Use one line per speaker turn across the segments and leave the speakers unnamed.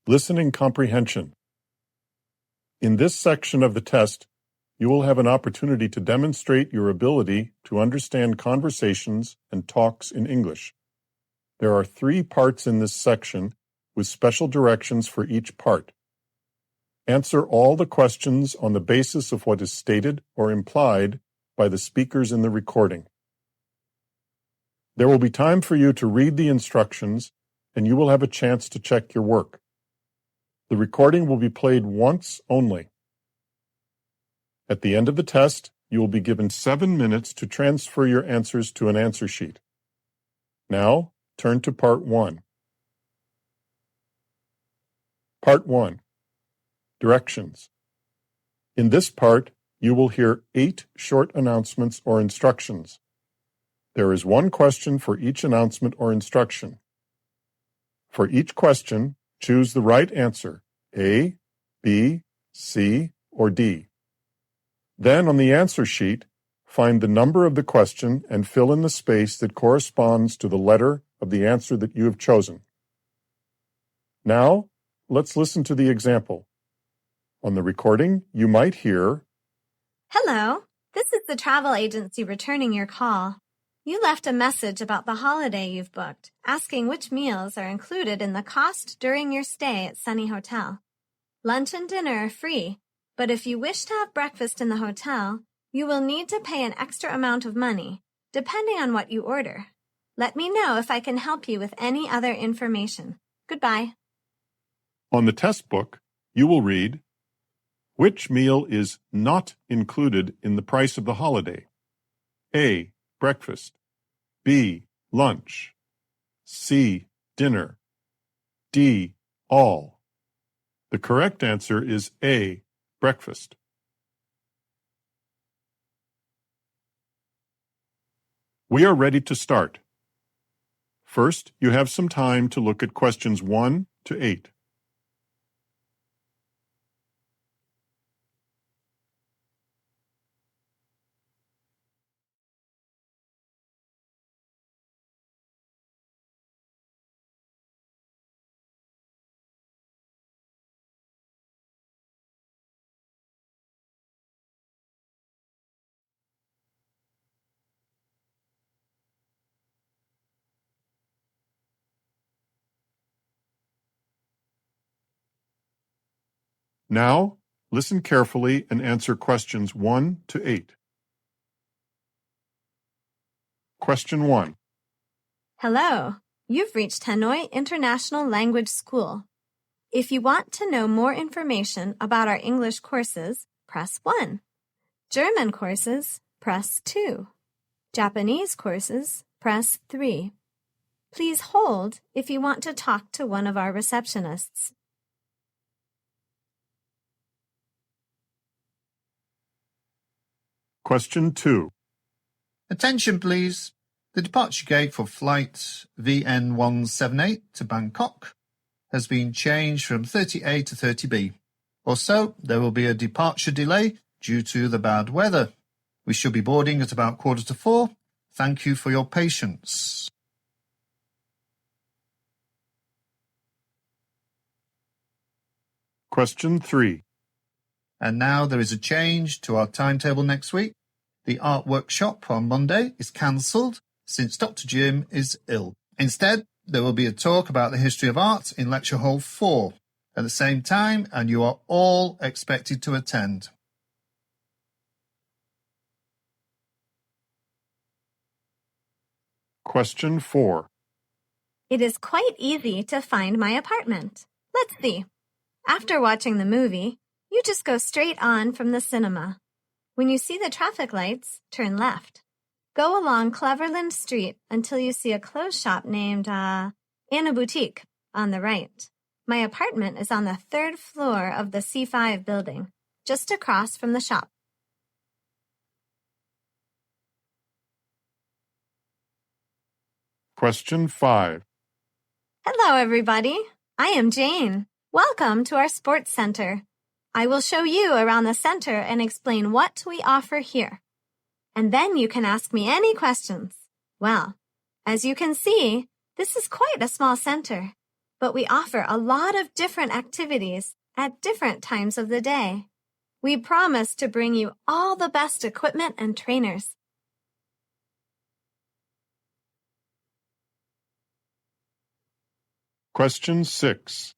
Listening comprehension. In this section of the test, you will have an opportunity to demonstrate your ability to understand conversations and talks in English. There are 3 parts in this section with special directions for each part. Answer all the questions on the basis of what is stated or implied by the speakers in the recording. There will be time for you to read the instructions, and you will have a chance to check your work. The recording will be played once only. At the end of the test, you will be given 7 minutes to transfer your answers to an answer sheet. Now, turn to Part 1. Part 1. Directions. In this part, you will hear 8 short announcements or instructions. There is 1 question for each announcement or instruction. For each question, choose the right answer, A, B, C, or D. Then on the answer sheet, find the number of the question and fill in the space that corresponds to the letter of the answer that you have chosen. Now, let's listen to the example. On the recording, you might hear,
"Hello, this is the travel agency returning your call. You left a message about the holiday you've booked, asking which meals are included in the cost during your stay at Sunny Hotel. Lunch and dinner are free, but if you wish to have breakfast in the hotel, you will need to pay an extra amount of money, depending on what you order. Let me know if I can help you with any other information. Goodbye."
On the test book, you will read, which meal is not included in the price of the holiday? A. Breakfast. B. Lunch. C. Dinner. D. All. The correct answer is A. Breakfast. We are ready to start. First, you have some time to look at questions 1 to 8. Now, listen carefully and answer questions 1 to 8. Question 1.
Hello, you've reached Hanoi International Language School. If you want to know more information about our English courses, press 1. German courses, press 2. Japanese courses, press 3. Please hold if you want to talk to one of our receptionists.
Question 2.
Attention, please. The departure gate for flight VN178 to Bangkok has been changed from 30A to 30B. Also, there will be a departure delay due to the bad weather. We should be boarding at about 3:45. Thank you for your patience.
Question 3.
And now there is a change to our timetable next week. The art workshop on Monday is cancelled since Dr. Jim is ill. Instead, there will be a talk about the history of art in Lecture Hall 4 at the same time, and you are all expected to attend.
Question 4.
It is quite easy to find my apartment. Let's see. After watching the movie, you just go straight on from the cinema. When you see the traffic lights, turn left. Go along Cleverland Street until you see a clothes shop named, Anna Boutique on the right. My apartment is on the 3rd floor of the C5 building, just across from the shop.
Question 5.
Hello, everybody. I am Jane. Welcome to our sports center. I will show you around the center and explain what we offer here. And then you can ask me any questions. Well, as you can see, this is quite a small center. but we offer a lot of different activities at different times of the day. We promise to bring you all the best equipment and trainers.
Question 6.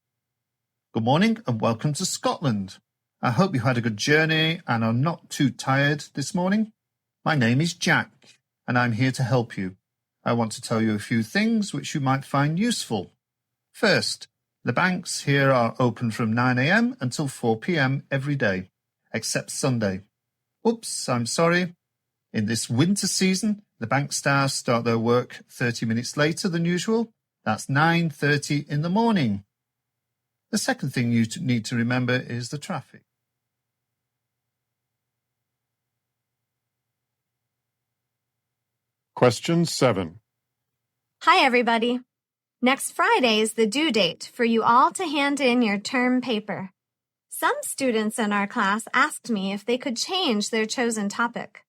Good morning and welcome to Scotland. I hope you had a good journey and are not too tired this morning. My name is Jack and I'm here to help you. I want to tell you a few things which you might find useful. First, the banks here are open from 9 a.m. until 4 p.m. every day, except Sunday. Oops, I'm sorry. In this winter season, the bank staff start their work 30 minutes later than usual. That's 9:30 in the morning. The second thing you need to remember is the traffic.
Question 7.
Hi, everybody. Next Friday is the due date for you all to hand in your term paper. Some students in our class asked me if they could change their chosen topic.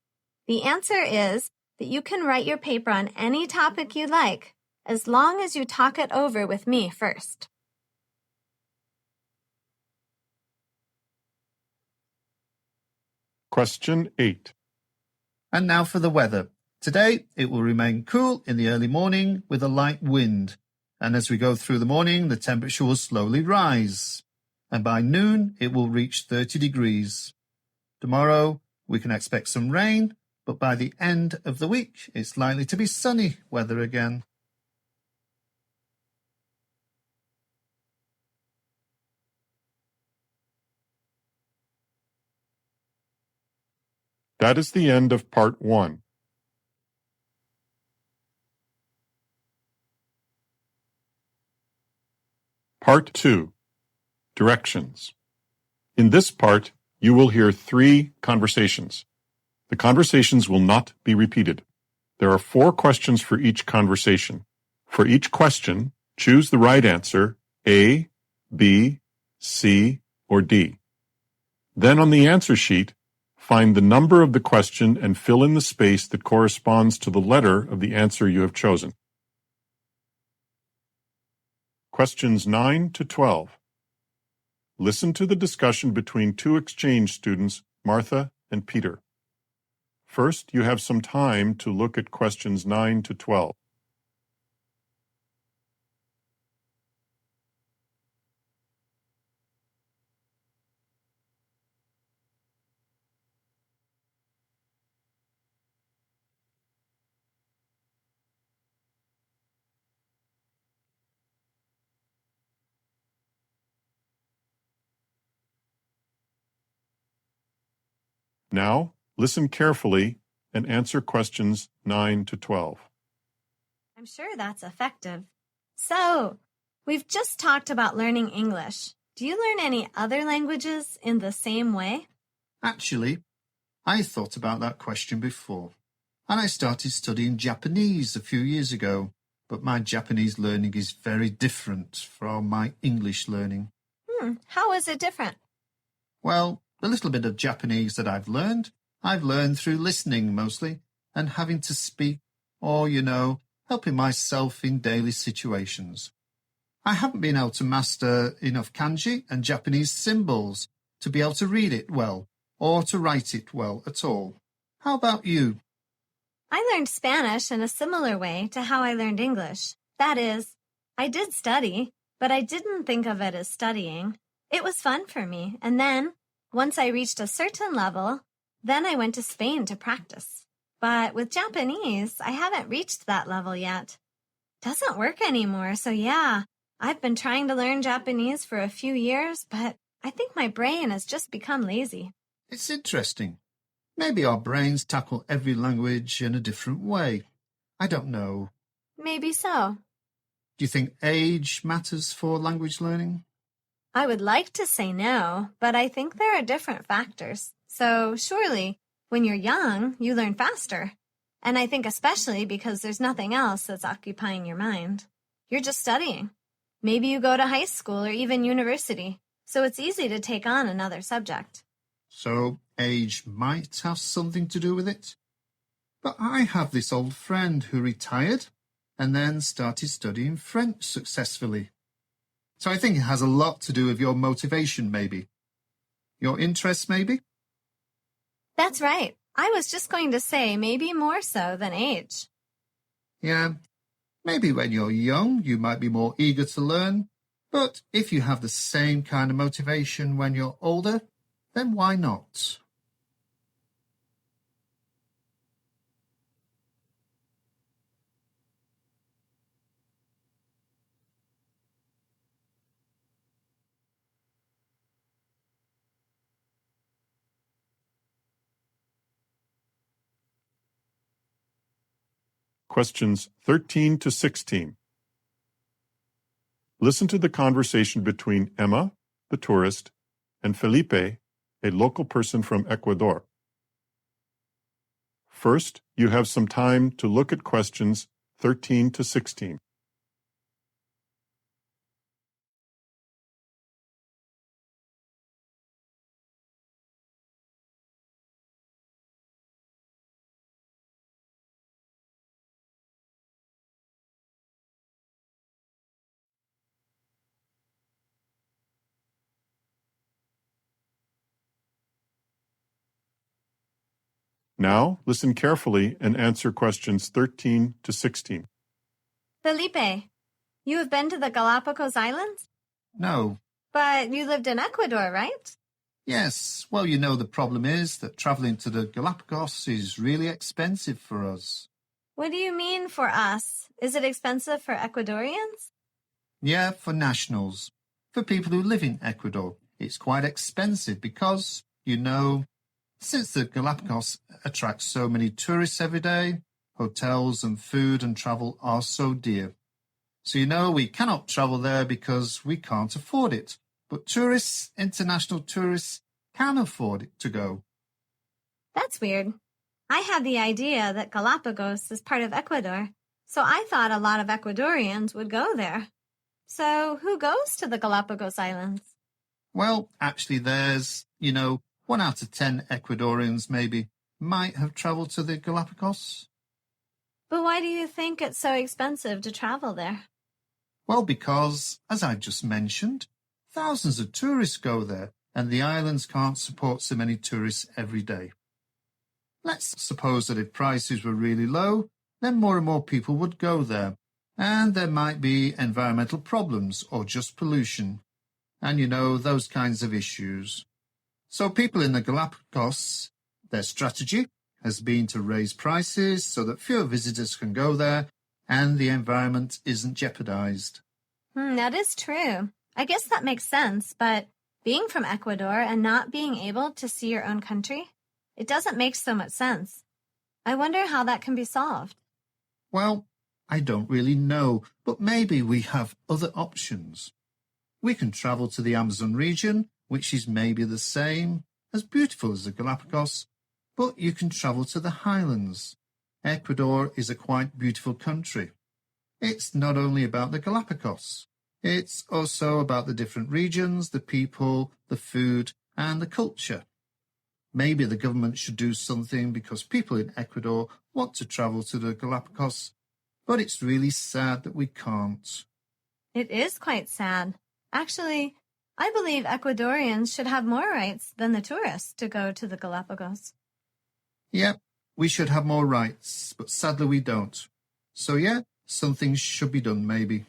The answer is that you can write your paper on any topic you like, as long as you talk it over with me first.
Question 8.
And now for the weather. Today, it will remain cool in the early morning with a light wind. And as we go through the morning, the temperature will slowly rise. And by noon, it will reach 30 degrees. Tomorrow, we can expect some rain, but by the end of the week, it's likely to be sunny weather again.
That is the end of Part 1. Part 2. Directions. In this part, you will hear 3 conversations. The conversations will not be repeated. There are 4 questions for each conversation. For each question, choose the right answer, A, B, C, or D. Then on the answer sheet, find the number of the question and fill in the space that corresponds to the letter of the answer you have chosen. Questions 9 to 12. Listen to the discussion between 2 exchange students, Martha and Peter. First, you have some time to look at questions 9 to 12. Now, listen carefully and answer questions 9 to 12.
I'm sure that's effective. So, we've just talked about learning English. Do you learn any other languages in the same way?
Actually, I thought about that question before, and I started studying Japanese a few years ago, but my Japanese learning is very different from my English learning.
How is it different?
Well, the little bit of Japanese that I've learned through listening mostly, and having to speak, or, helping myself in daily situations. I haven't been able to master enough kanji and Japanese symbols to be able to read it well, or to write it well at all. How about you?
I learned Spanish in a similar way to how I learned English. That is, I did study, but I didn't think of it as studying. It was fun for me, and then, once I reached a certain level, then I went to Spain to practice. But with Japanese, I haven't reached that level yet. Doesn't work anymore, so yeah, I've been trying to learn Japanese for a few years, but I think my brain has just become lazy.
It's interesting. Maybe our brains tackle every language in a different way. I don't know.
Maybe so.
Do you think age matters for language learning?
I would like to say no, but I think there are different factors. So surely, when you're young, you learn faster. And I think especially because there's nothing else that's occupying your mind. You're just studying. Maybe you go to high school or even university, so it's easy to take on another subject.
So age might have something to do with it? But I have this old friend who retired and then started studying French successfully. So I think it has a lot to do with your motivation, maybe. Your interests, maybe?
That's right. I was just going to say maybe more so than age.
Yeah, maybe when you're young, you might be more eager to learn. But if you have the same kind of motivation when you're older, then why not?
Questions 13 to 16. Listen to the conversation between Emma, the tourist, and Felipe, a local person from Ecuador. First, you have some time to look at questions 13 to 16. Now, listen carefully and answer questions 13 to 16.
Felipe, you have been to the Galapagos Islands?
No.
But you lived in Ecuador, right?
Yes, well, you know, the problem is that travelling to the Galapagos is really expensive for us.
What do you mean for us? Is it expensive for Ecuadorians?
Yeah, for nationals. For people who live in Ecuador, it's quite expensive because, you know, since the Galapagos attracts so many tourists every day, hotels and food and travel are so dear. So, you know, we cannot travel there because we can't afford it. But tourists, international tourists, can afford it to go.
That's weird. I had the idea that Galapagos is part of Ecuador, so I thought a lot of Ecuadorians would go there. So who goes to the Galapagos Islands?
Well, actually, there's, you know, 1 out of 10 Ecuadorians maybe might have travelled to the Galapagos.
But why do you think it's so expensive to travel there?
Well, because, as I just mentioned, thousands of tourists go there, and the islands can't support so many tourists every day. Let's suppose that if prices were really low, then more and more people would go there, and there might be environmental problems or just pollution, and you know, those kinds of issues. So people in the Galapagos, their strategy has been to raise prices so that fewer visitors can go there and the environment isn't jeopardized.
That is true. I guess that makes sense, but being from Ecuador and not being able to see your own country, it doesn't make so much sense. I wonder how that can be solved.
Well, I don't really know, but maybe we have other options. We can travel to the Amazon region, which is maybe the same, as beautiful as the Galapagos, but you can travel to the highlands. Ecuador is a quite beautiful country. It's not only about the Galapagos. It's also about the different regions, the people, the food, and the culture. Maybe the government should do something because people in Ecuador want to travel to the Galapagos, but it's really sad that we can't.
It is quite sad. Actually, I believe Ecuadorians should have more rights than the tourists to go to the Galapagos.
Yep, we should have more rights, but sadly we don't. So yeah, something should be done maybe.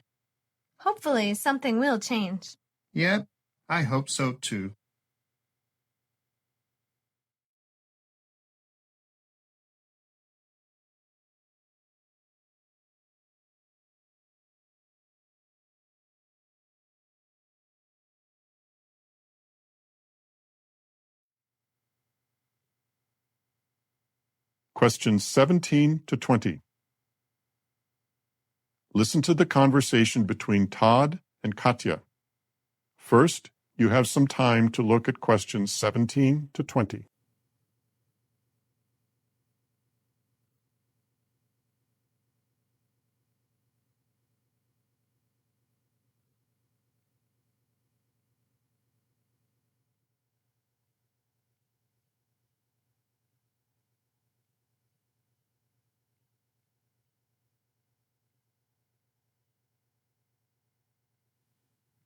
Hopefully, something will change.
Yeah, I hope so too.
Questions 17 to 20. Listen to the conversation between Todd and Katya. First, you have some time to look at questions 17 to 20.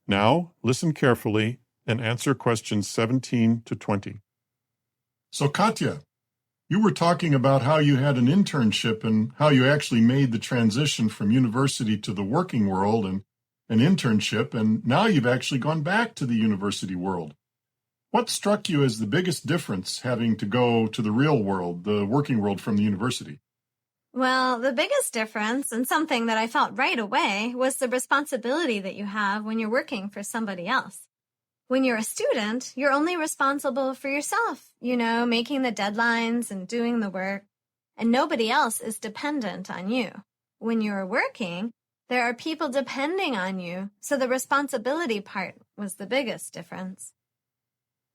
Now, listen carefully and answer questions 17 to 20. So, Katya, you were talking about how you had an internship and how you actually made the transition from university to the working world and an internship, and now you've actually gone back to the university world. What struck you as the biggest difference having to go to the real world, the working world from the university?
Well, the biggest difference, and something that I felt right away, was the responsibility that you have when you're working for somebody else. When you're a student, you're only responsible for yourself, making the deadlines and doing the work, and nobody else is dependent on you. When you're working, there are people depending on you, so the responsibility part was the biggest difference.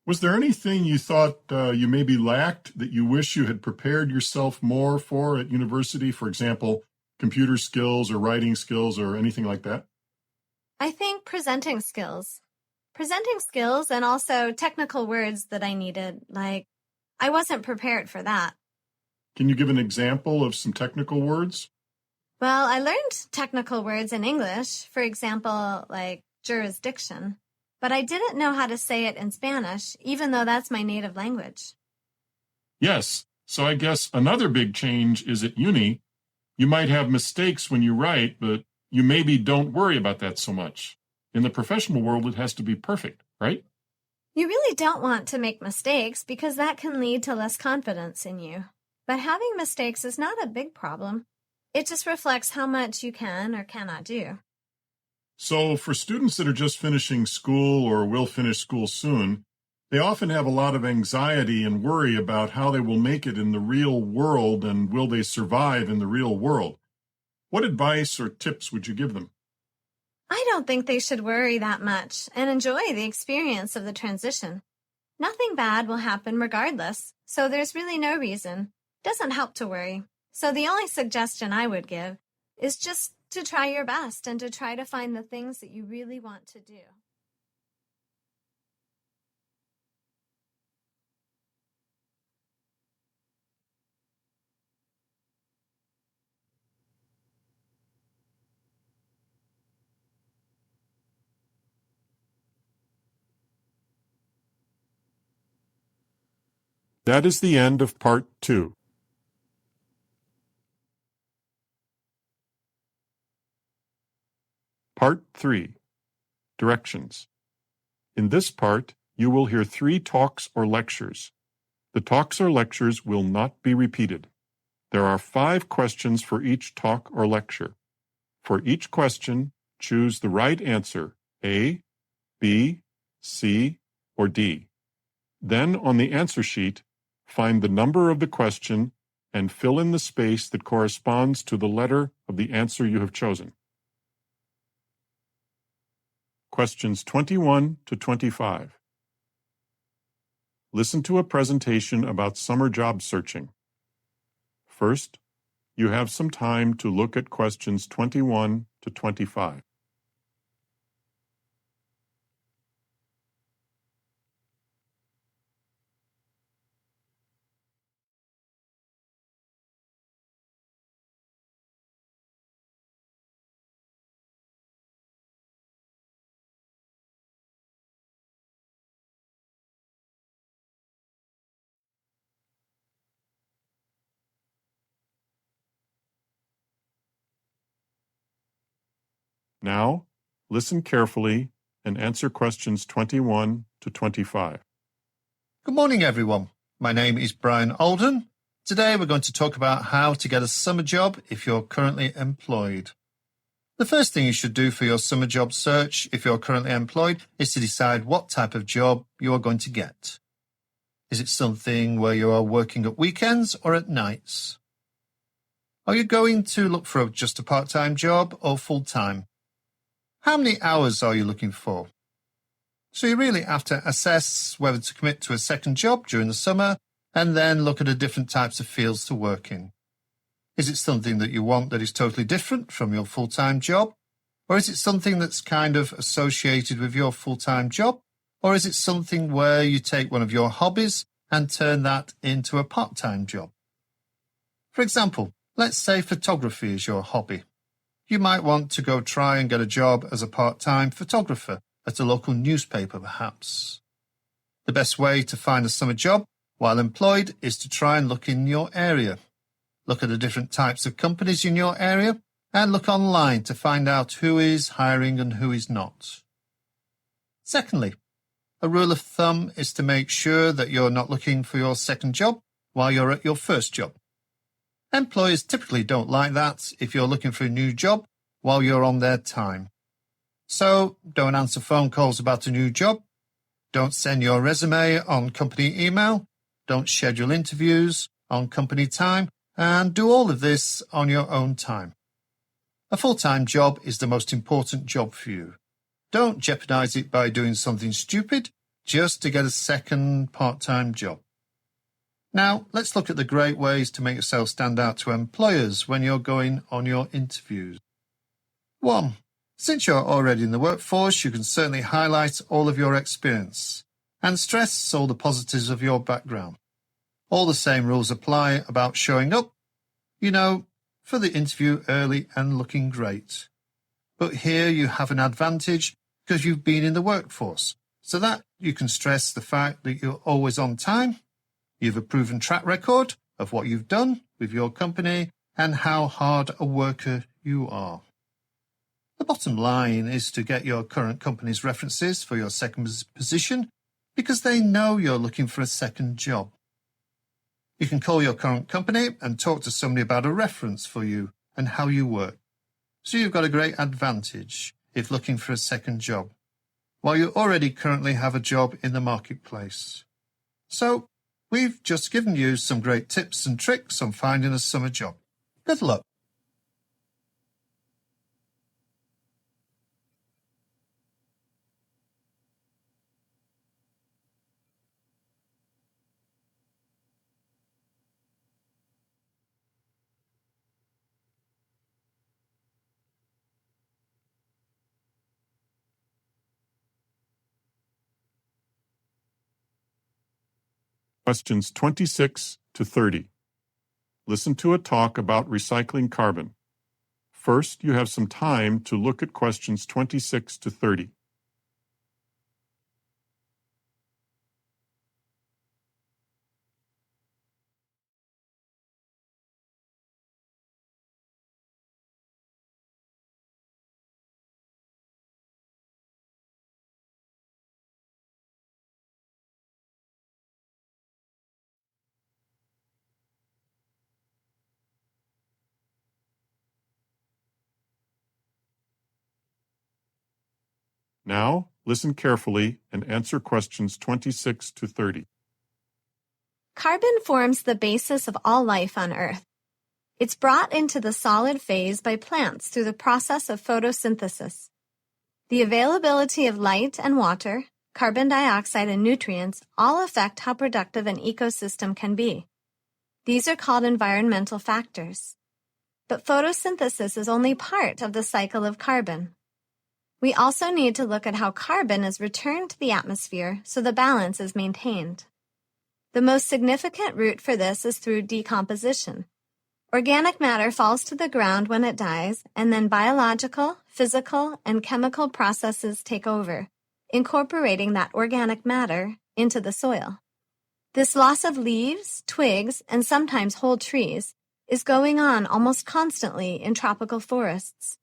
Was there anything you thought you maybe lacked that you wish you had prepared yourself more for at university? For example, computer skills or writing skills or anything like that?
I think presenting skills. And also technical words that I needed, like I wasn't prepared for that.
Can you give an example of some technical words?
Well, I learned technical words in English, for example, like jurisdiction, but I didn't know how to say it in Spanish, even though that's my native language.
Yes, so I guess another big change is at uni. You might have mistakes when you write, but you maybe don't worry about that so much. In the professional world, it has to be perfect, right?
You really don't want to make mistakes because that can lead to less confidence in you. But having mistakes is not a big problem. It just reflects how much you can or cannot do.
So for students that are just finishing school or will finish school soon, they often have a lot of anxiety and worry about how they will make it in the real world and will they survive in the real world. What advice or tips would you give them?
I don't think they should worry that much and enjoy the experience of the transition. Nothing bad will happen regardless, so there's really no reason. It doesn't help to worry. So the only suggestion I would give is just to try your best and to try to find the things that you really want to do.
That is the end of part 2. Part 3. Directions. In this part, you will hear 3 talks or lectures. The talks or lectures will not be repeated. There are 5 questions for each talk or lecture. For each question, choose the right answer, A, B, C, or D. Then on the answer sheet, find the number of the question and fill in the space that corresponds to the letter of the answer you have chosen. Questions 21 to 25. Listen to a presentation about summer job searching. First, you have some time to look at questions 21 to 25. Now, listen carefully and answer questions 21 to 25.
Good morning, everyone. My name is Brian Alden. Today we're going to talk about how to get a summer job if you're currently employed. The first thing you should do for your summer job search if you're currently employed is to decide what type of job you are going to get. Is it something where you are working at weekends or at nights? Are you going to look for just a part-time job or full-time? How many hours are you looking for? So you really have to assess whether to commit to a second job during the summer and then look at the different types of fields to work in. Is it something that you want that is totally different from your full-time job? Or is it something that's kind of associated with your full-time job? Or is it something where you take one of your hobbies and turn that into a part-time job? For example, let's say photography is your hobby. You might want to go try and get a job as a part-time photographer at a local newspaper perhaps. The best way to find a summer job while employed is to try and look in your area. Look at the different types of companies in your area and look online to find out who is hiring and who is not. Secondly, a rule of thumb is to make sure that you're not looking for your second job while you're at your first job. Employers typically don't like that if you're looking for a new job while you're on their time. So don't answer phone calls about a new job. Don't send your resume on company email. Don't schedule interviews on company time, and do all of this on your own time. A full-time job is the most important job for you. Don't jeopardize it by doing something stupid just to get a second part-time job. Now, let's look at the great ways to make yourself stand out to employers when you're going on your interviews. 1. Since you're already in the workforce, you can certainly highlight all of your experience and stress all the positives of your background. All the same rules apply about showing up, for the interview early and looking great. But here you have an advantage because you've been in the workforce, so that you can stress the fact that you're always on time, you have a proven track record of what you've done with your company and how hard a worker you are. The bottom line is to get your current company's references for your second position because they know you're looking for a second job. You can call your current company and talk to somebody about a reference for you and how you work. So you've got a great advantage if looking for a second job, while you already currently have a job in the marketplace. So we've just given you some great tips and tricks on finding a summer job. Good luck.
Questions 26 to 30. Listen to a talk about recycling carbon. First, you have some time to look at questions 26 to 30. Now, listen carefully and answer questions 26 to 30.
Carbon forms the basis of all life on Earth. It's brought into the solid phase by plants through the process of photosynthesis. The availability of light and water, carbon dioxide and nutrients all affect how productive an ecosystem can be. These are called environmental factors. But photosynthesis is only part of the cycle of carbon. We also need to look at how carbon is returned to the atmosphere so the balance is maintained. The most significant route for this is through decomposition. Organic matter falls to the ground when it dies, and then biological, physical, and chemical processes take over, incorporating that organic matter into the soil. This loss of leaves, twigs, and sometimes whole trees is going on almost constantly in tropical forests.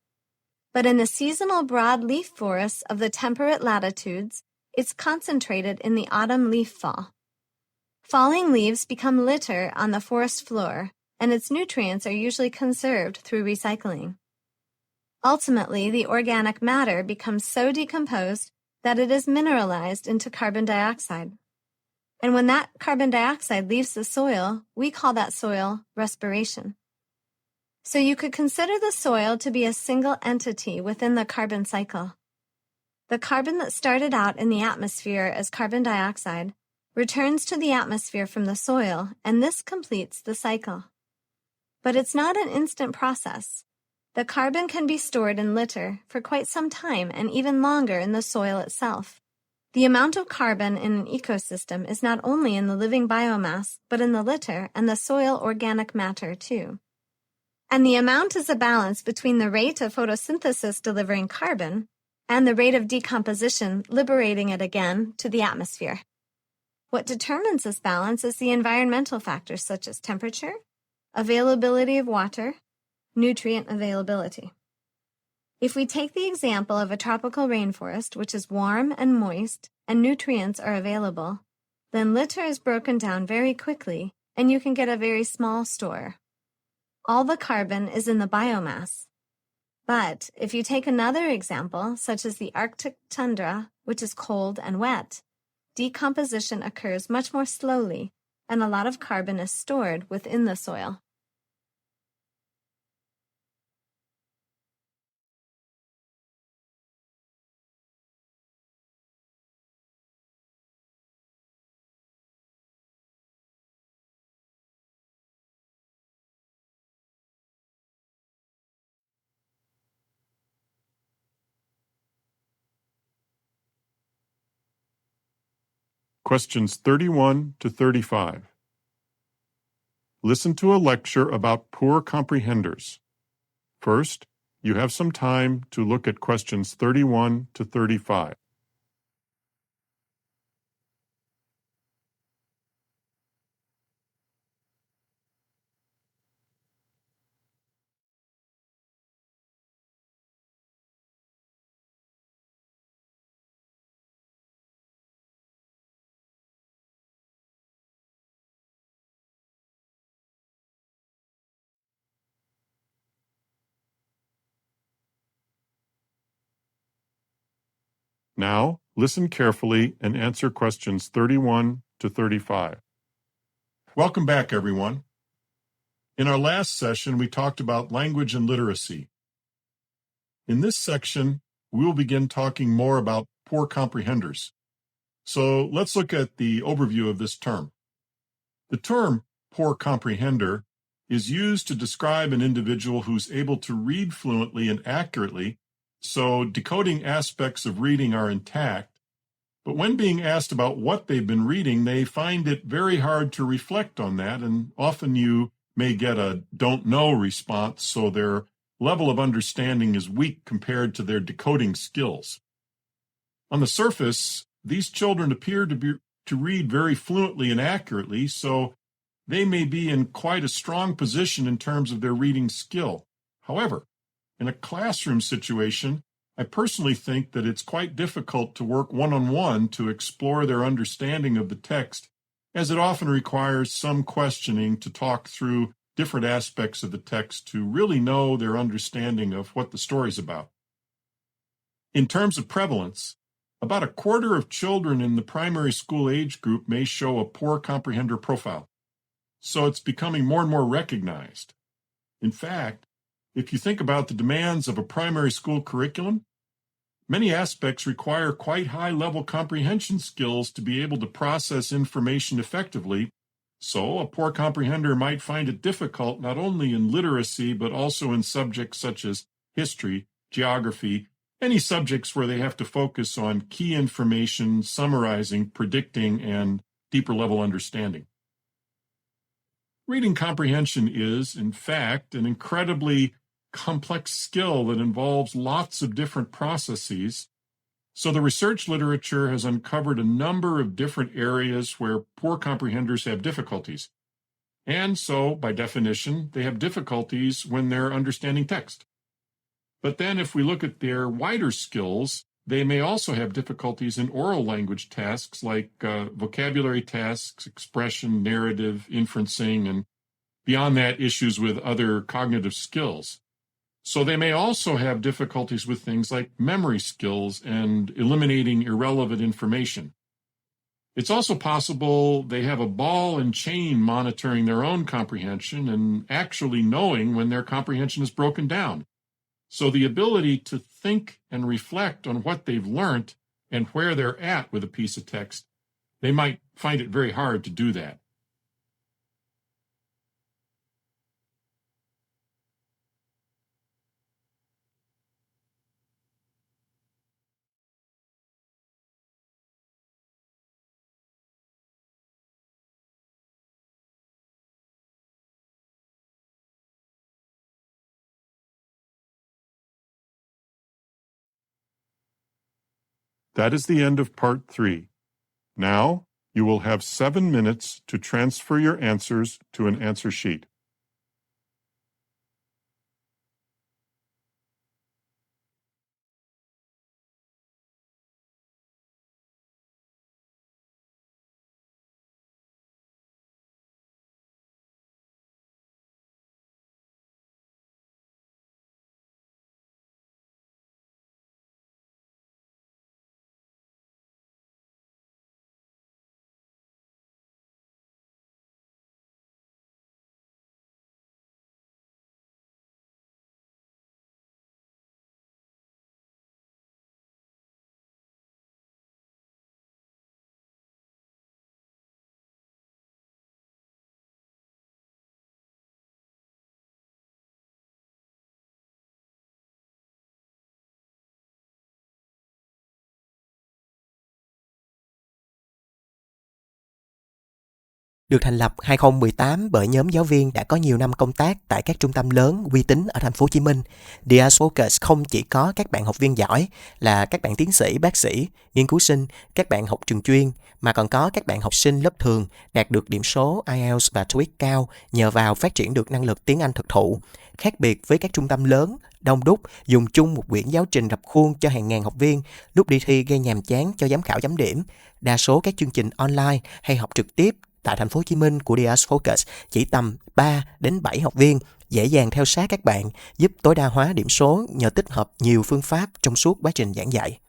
But in the seasonal broadleaf forests of the temperate latitudes, it's concentrated in the autumn leaf fall. Falling leaves become litter on the forest floor, and its nutrients are usually conserved through recycling. Ultimately, the organic matter becomes so decomposed that it is mineralized into carbon dioxide. And when that carbon dioxide leaves the soil, we call that soil respiration. So you could consider the soil to be a single entity within the carbon cycle. The carbon that started out in the atmosphere as carbon dioxide returns to the atmosphere from the soil, and this completes the cycle. But it's not an instant process. The carbon can be stored in litter for quite some time and even longer in the soil itself. The amount of carbon in an ecosystem is not only in the living biomass, but in the litter and the soil organic matter too. And the amount is a balance between the rate of photosynthesis delivering carbon and the rate of decomposition, liberating it again to the atmosphere. What determines this balance is the environmental factors such as temperature, availability of water, nutrient availability. If we take the example of a tropical rainforest, which is warm and moist, and nutrients are available, then litter is broken down very quickly, and you can get a very small store. All the carbon is in the biomass. But if you take another example, such as the Arctic tundra, which is cold and wet, decomposition occurs much more slowly, and a lot of carbon is stored within the soil.
Questions 31 to 35. Listen to a lecture about poor comprehenders. First, you have some time to look at questions 31 to 35. Now, listen carefully and answer questions 31 to 35. Welcome back, everyone. In our last session, we talked about language and literacy. In this section, we will begin talking more about poor comprehenders. So let's look at the overview of this term. The term poor comprehender is used to describe an individual who's able to read fluently and accurately, so decoding aspects of reading are intact, but when being asked about what they've been reading, they find it very hard to reflect on that, and often you may get a don't know response, so their level of understanding is weak compared to their decoding skills. On the surface, these children appear to read very fluently and accurately, so they may be in quite a strong position in terms of their reading skill. However, in a classroom situation, I personally think that it's quite difficult to work one-on-one to explore their understanding of the text, as it often requires some questioning to talk through different aspects of the text to really know their understanding of what the story's about. In terms of prevalence, about a quarter of children in the primary school age group may show a poor comprehender profile, so it's becoming more and more recognized. In fact, if you think about the demands of a primary school curriculum, many aspects require quite high-level comprehension skills to be able to process information effectively, so a poor comprehender might find it difficult not only in literacy but also in subjects such as history, geography, any subjects where they have to focus on key information, summarizing, predicting, and deeper-level understanding. Reading comprehension is, in fact, an incredibly complex skill that involves lots of different processes. So the research literature has uncovered a number of different areas where poor comprehenders have difficulties. And so, by definition, they have difficulties when they're understanding text. But then if we look at their wider skills, they may also have difficulties in oral language tasks like vocabulary tasks, expression, narrative, inferencing, and beyond that, issues with other cognitive skills. So they may also have difficulties with things like memory skills and eliminating irrelevant information. It's also possible they have a ball and chain monitoring their own comprehension and actually knowing when their comprehension is broken down. So the ability to think and reflect on what they've learned and where they're at with a piece of text, they might find it very hard to do that. That is the end of part 3. Now, you will have 7 minutes to transfer your answers to an answer sheet.
Được thành lập 2018 bởi nhóm giáo viên đã có nhiều năm công tác tại các trung tâm lớn uy tín ở thành phố Hồ Chí Minh, The Arts Focus không chỉ có các bạn học viên giỏi là các bạn tiến sĩ, bác sĩ, nghiên cứu sinh, các bạn học trường chuyên, mà còn có các bạn học sinh lớp thường đạt được điểm số IELTS và TOEIC cao nhờ vào phát triển được năng lực tiếng Anh thực thụ. Khác biệt với các trung tâm lớn, đông đúc, dùng chung một quyển giáo trình rập khuôn cho hàng ngàn học viên, lúc đi thi gây nhàm chán cho giám khảo chấm điểm. Đa số các chương trình online hay học trực tiếp tại thành phố Hồ Chí Minh của The Arts Focus chỉ tầm 3 đến 7 học viên, dễ dàng theo sát các bạn, giúp tối đa hóa điểm số nhờ tích hợp nhiều phương pháp trong suốt quá trình giảng dạy.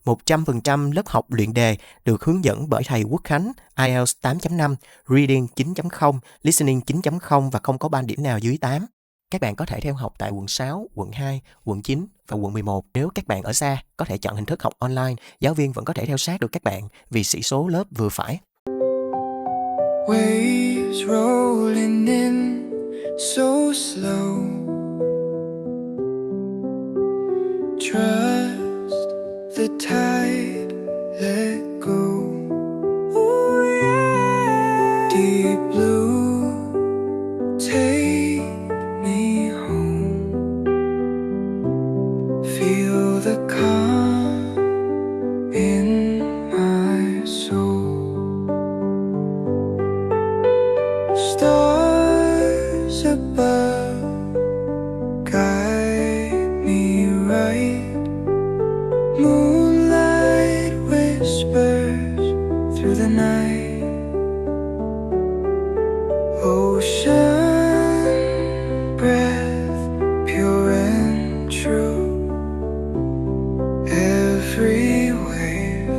100% lớp học luyện đề được hướng dẫn bởi thầy Quốc Khánh, IELTS 8.5, Reading 9.0, Listening 9.0 và không có ban điểm nào dưới 8. Các bạn có thể theo học tại quận 6, quận 2, quận 9 và quận 11. Nếu các bạn ở xa, có thể chọn hình thức học online, giáo viên vẫn có thể theo sát được các bạn vì sĩ số lớp vừa phải.
Waves rolling in so slow. Trust the tide, let go. Ooh, yeah. Deep blue, take me home. Feel the calm in my soul. Stars above guide me right. Moonlight whispers through the night. Ocean breath pure and true. Every wave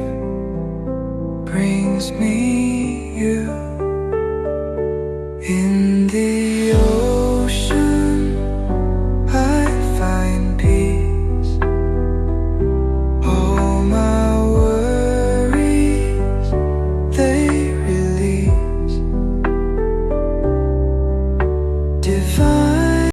brings me you. In the